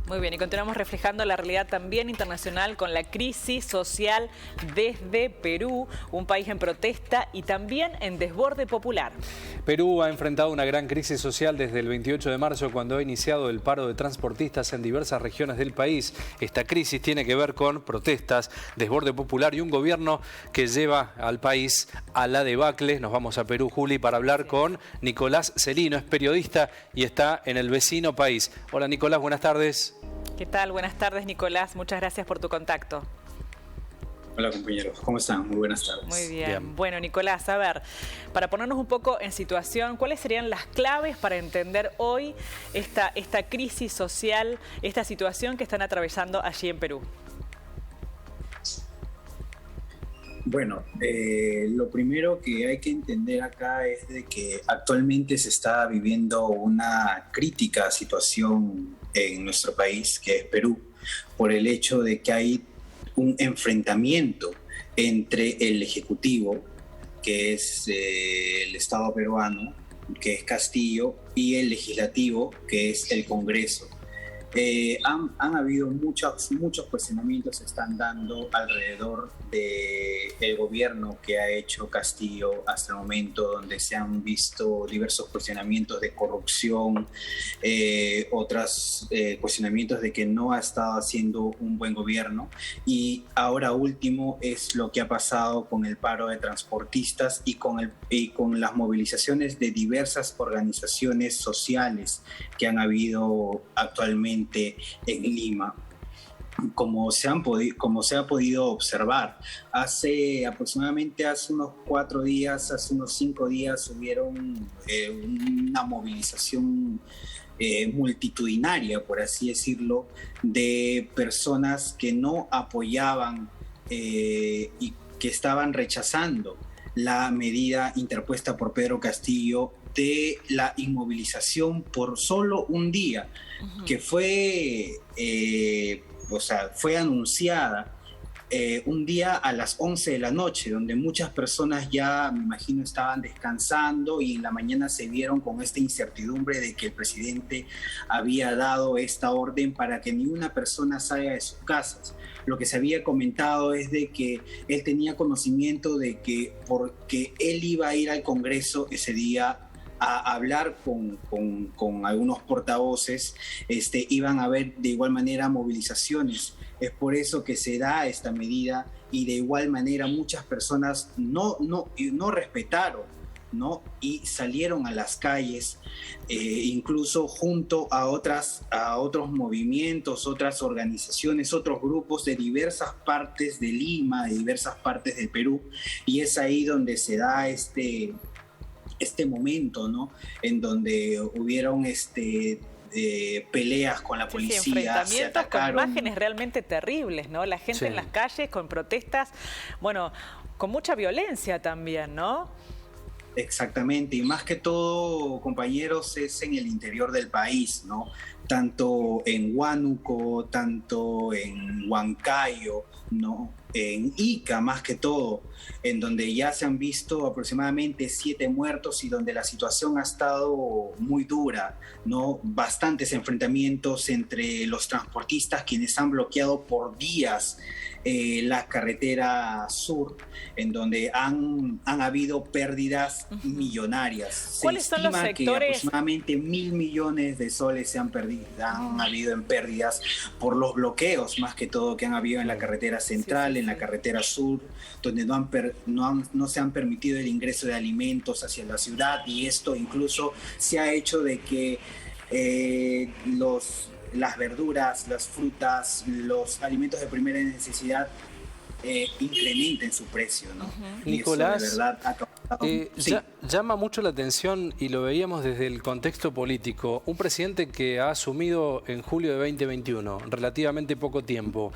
Muy bien, y continuamos reflejando la realidad también internacional con la crisis social desde Perú, un país en protesta y también en desborde popular. Perú ha enfrentado una gran crisis social desde el 28 de marzo, cuando ha iniciado el paro de transportistas en diversas regiones del país. Esta crisis tiene que ver con protestas, desborde popular y un gobierno que lleva al país a la debacle. Nos vamos a Perú, Juli, para hablar con Nicolás Celino. Es periodista y está en el vecino país. Hola, Nicolás, buenas tardes. ¿Qué tal? Buenas tardes, Nicolás. Muchas gracias por tu contacto. Hola, compañeros. ¿Cómo están? Muy buenas tardes. Muy bien. Bueno, Nicolás, a ver, para ponernos un poco en situación, ¿cuáles serían las claves para entender hoy esta crisis social, esta situación que están atravesando allí en Perú? Bueno, lo primero que hay que entender acá es de que actualmente se está viviendo una crítica situación en nuestro país, que es Perú, por el hecho de que hay un enfrentamiento entre el Ejecutivo, que es el Estado peruano, que es Castillo, y el Legislativo, que es el Congreso. Han habido muchos cuestionamientos, se están dando alrededor del gobierno que ha hecho Castillo hasta el momento, donde se han visto diversos cuestionamientos de corrupción, otros cuestionamientos de que no ha estado haciendo un buen gobierno, y ahora último es lo que ha pasado con el paro de transportistas y con las movilizaciones de diversas organizaciones sociales que han habido actualmente en Lima. Como se ha podido observar, aproximadamente hace unos 4 días, hace unos 5 días, hubieron una movilización multitudinaria, por así decirlo, de personas que no apoyaban y que estaban rechazando la medida interpuesta por Pedro Castillo de la inmovilización por solo un día, que fue anunciada un día a las 11 de la noche, donde muchas personas ya, me imagino, estaban descansando, y en la mañana se vieron con esta incertidumbre de que el presidente había dado esta orden para que ni una persona salga de sus casas. Lo que se había comentado es de que él tenía conocimiento de que, porque él iba a ir al Congreso ese día a hablar con algunos portavoces, iban a haber de igual manera movilizaciones. Es por eso que se da esta medida, y de igual manera muchas personas no respetaron, ¿no? Y salieron a las calles, incluso junto a otros movimientos, otras organizaciones, otros grupos de diversas partes de Lima, de diversas partes del Perú, y es ahí donde se da este momento, ¿no? En donde hubieron peleas con la policía, sí, enfrentamientos, se atacaron, con imágenes realmente terribles, ¿no? La gente en las calles con protestas, bueno, con mucha violencia también, ¿no? Exactamente, y más que todo, compañeros, es en el interior del país, ¿no? Tanto en Huánuco, tanto en Huancayo, ¿no? En Ica, más que todo, en donde ya se han visto aproximadamente 7 muertos y donde la situación ha estado muy dura, ¿no? Bastantes enfrentamientos entre los transportistas, quienes han bloqueado por días la carretera sur, en donde han habido pérdidas millonarias. ¿Cuáles son los sectores? Que aproximadamente 1.000 millones de soles han habido en pérdidas por los bloqueos, más que todo, que han habido en la carretera central, en la carretera sur, donde no se han permitido el ingreso de alimentos hacia la ciudad, y esto incluso se ha hecho de que las verduras, las frutas, los alimentos de primera necesidad incrementen su precio, ¿no? Nicolás, y eso de verdad ha causado... llama mucho la atención, y lo veíamos desde el contexto político, un presidente que ha asumido en julio de 2021, relativamente poco tiempo.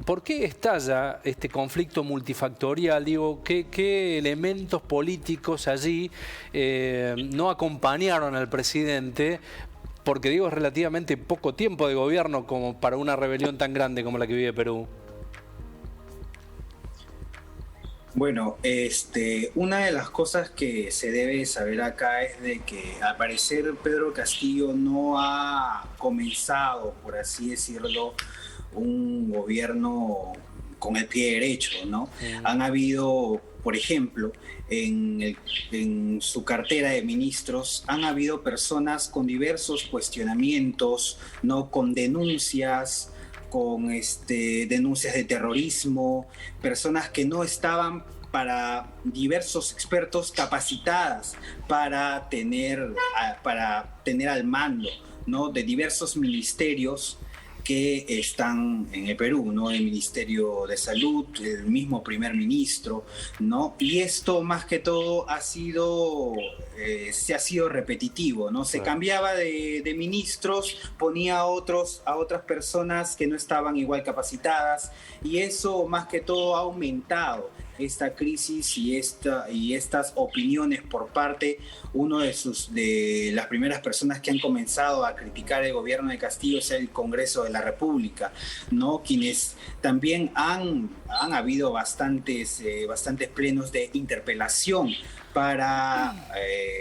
¿Por qué estalla este conflicto multifactorial? Digo, ¿qué elementos políticos allí no acompañaron al presidente? Porque digo, es relativamente poco tiempo de gobierno como para una rebelión tan grande como la que vive Perú. Bueno, una de las cosas que se debe saber acá es de que al parecer Pedro Castillo no ha comenzado, por así decirlo, un gobierno con el pie derecho, ¿no? Han habido, por ejemplo, en su cartera de ministros, han habido personas con diversos cuestionamientos, ¿no? Con denuncias, con denuncias de terrorismo, personas que no estaban para diversos expertos capacitadas para tener al mando, ¿no? De diversos ministerios que están en el Perú, ¿no? El Ministerio de Salud, el mismo primer ministro, ¿no? Y esto más que todo se ha sido repetitivo, ¿no? Se cambiaba de ministros, ponía a otras personas que no estaban igual capacitadas, y eso más que todo ha aumentado esta crisis y estas opiniones por parte. Uno de las primeras personas que han comenzado a criticar el gobierno de Castillo es el Congreso de la República, ¿no? Quienes también han habido bastantes plenos de interpelación para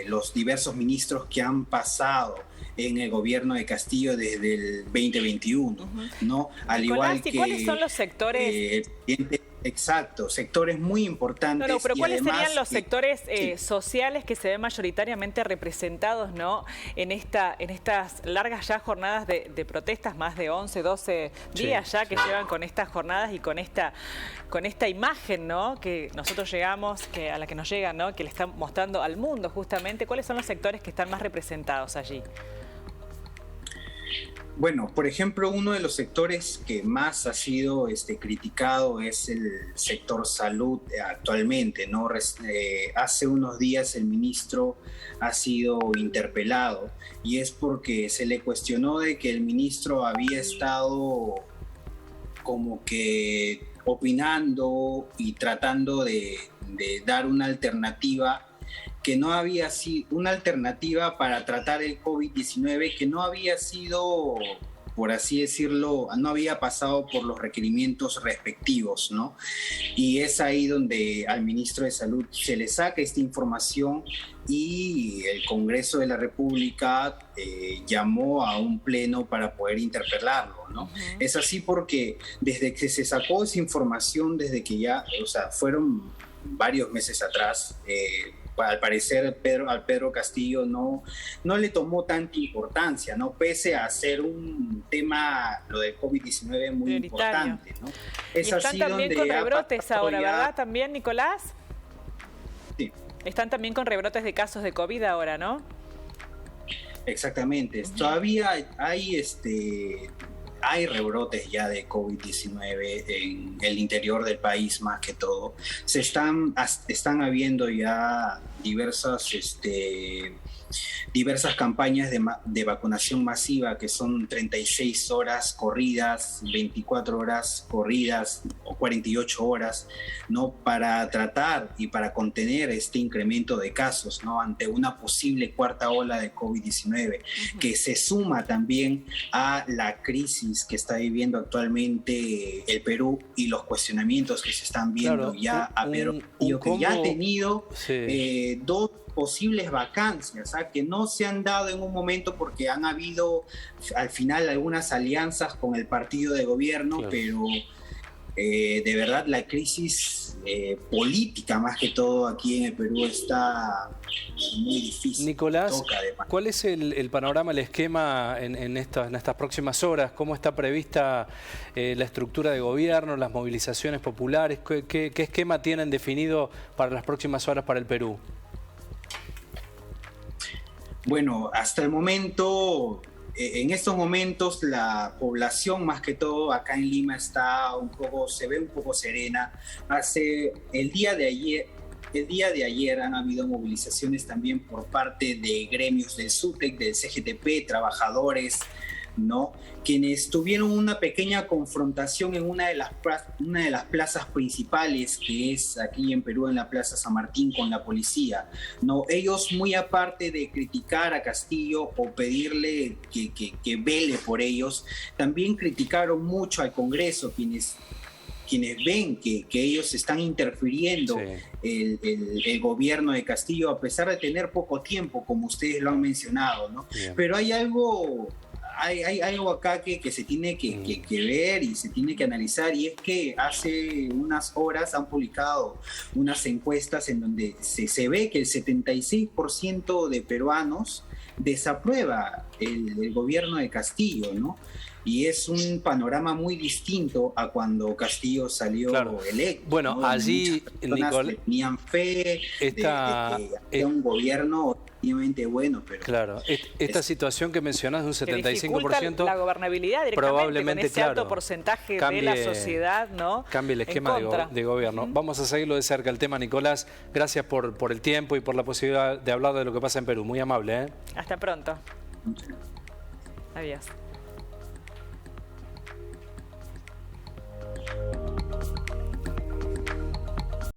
los diversos ministros que han pasado en el gobierno de Castillo desde el 2021, ¿no? Al igual que ¿cuáles son los sectores? Exacto, sectores muy importantes. No, pero ¿cuáles además, serían los sectores sociales que se ven mayoritariamente representados, ¿no? en estas largas ya jornadas de protestas, más de 11, 12 días ya que llevan con estas jornadas y con esta imagen, ¿no? Que nosotros a la que nos llega, ¿no? Que le están mostrando al mundo justamente. ¿Cuáles son los sectores que están más representados allí? Bueno, por ejemplo, uno de los sectores que más ha sido criticado es el sector salud actualmente, ¿no? Hace unos días el ministro ha sido interpelado, y es porque se le cuestionó de que el ministro había estado como que opinando y tratando de dar una alternativa, que no había sido una alternativa para tratar el COVID-19, que no había sido, por así decirlo, no había pasado por los requerimientos respectivos, ¿no? Y es ahí donde al ministro de Salud se le saca esta información, y el Congreso de la República llamó a un pleno para poder interpelarlo, ¿no? Es así porque desde que se sacó esa información, desde que fueron varios meses atrás, al parecer al Pedro Castillo no le tomó tanta importancia, ¿no? Pese a ser un tema, lo del COVID-19, muy importante, ¿no? Es están así también con rebrotes ahora, ¿verdad? También, Nicolás. Sí. Están también con rebrotes de casos de COVID ahora, ¿no? Exactamente. Todavía hay rebrotes ya de COVID-19 en el interior del país, más que todo. Están habiendo ya diversas campañas de vacunación masiva, que son 36 horas corridas, 24 horas corridas o 48 horas, ¿no? Para tratar y para contener este incremento de casos, ¿no? Ante una posible cuarta ola de COVID-19, que se suma también a la crisis que está viviendo actualmente el Perú y los cuestionamientos que se están viendo ya a Pedro Castillo, que ya ha tenido dos posibles vacancias, que no se han dado en un momento porque han habido al final algunas alianzas con el partido de gobierno, pero de verdad la crisis política más que todo aquí en el Perú está muy difícil. Nicolás, ¿cuál es el panorama, el esquema en estas próximas horas? ¿Cómo está prevista la estructura de gobierno, las movilizaciones populares? ¿Qué esquema tienen definido para las próximas horas para el Perú? Bueno, hasta el momento, en estos momentos la población más que todo acá en Lima se ve un poco serena. El día de ayer han habido movilizaciones también por parte de gremios del SUTEC, del CGTP, trabajadores, ¿no? Quienes tuvieron una pequeña confrontación en una de las plazas principales, que es aquí en Perú, en la Plaza San Martín, con la policía, ¿no? Ellos, muy aparte de criticar a Castillo o pedirle que vele por ellos, también criticaron mucho al Congreso, quienes quienes ven que ellos están interfiriendo el gobierno de Castillo, a pesar de tener poco tiempo, como ustedes lo han mencionado, ¿no? Pero hay algo acá que se tiene que ver y se tiene que analizar, y es que hace unas horas han publicado unas encuestas en donde se ve que el 76% de peruanos desaprueba el gobierno de Castillo, ¿no? Y es un panorama muy distinto a cuando Castillo salió electo. Bueno, ¿no? allí, Nicolás, tenían fe de que era un gobierno obviamente bueno, pero... Claro, esta situación que mencionás de un 75%... la gobernabilidad directamente, probablemente, con ese alto porcentaje de la sociedad, ¿no? Cambie el esquema de gobierno. Vamos a seguirlo de cerca el tema, Nicolás. Gracias por el tiempo y por la posibilidad de hablar de lo que pasa en Perú. Muy amable, ¿eh? Hasta pronto. Adiós.